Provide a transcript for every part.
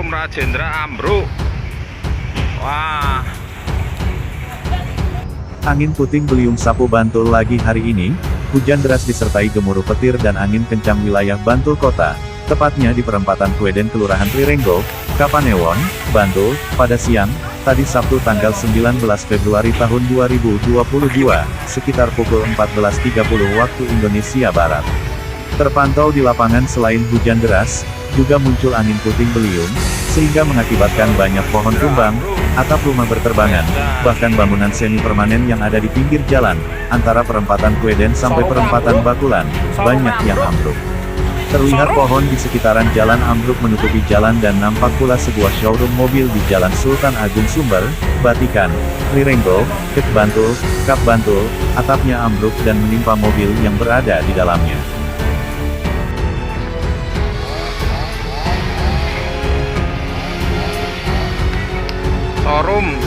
showroom Rajendra ambruk. Wah. Angin puting beliung Sapo Bantul lagi hari ini. Hujan deras disertai gemuruh petir dan angin kencang wilayah Bantul Kota, tepatnya di perempatan Kweden Kelurahan Trirenggo, Kapanewon, Bantul, pada siang, tadi Sabtu tanggal 19 Februari tahun 2022, sekitar pukul 14.30 waktu Indonesia Barat. Terpantau di lapangan selain hujan deras, juga muncul angin puting beliung, sehingga mengakibatkan banyak pohon tumbang, atap rumah berterbangan, bahkan bangunan semi permanen yang ada di pinggir jalan, antara perempatan Kweden sampai perempatan Bakulan, banyak yang ambruk. Terlihat pohon di sekitaran jalan ambruk menutupi jalan dan nampak pula sebuah showroom mobil di Jalan Sultan Agung Sumber, Batikan, Trirenggo, Ket Bantul, Kap Bantul, atapnya ambruk dan menimpa mobil yang berada di dalamnya.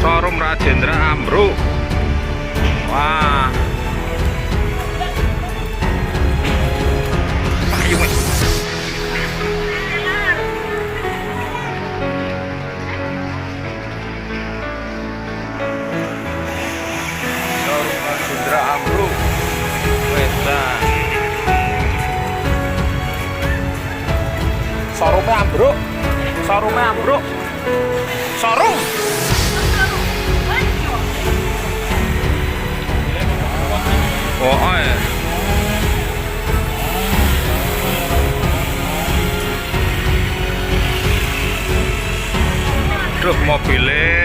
Showroom Rajendra ambruk. Wah. Ayo, Mas. Showroom Rajendra ambruk. Wedan. Showroom ambruk. Showroom ambruk. Showroom. Oh, ya. Duh, mobilnya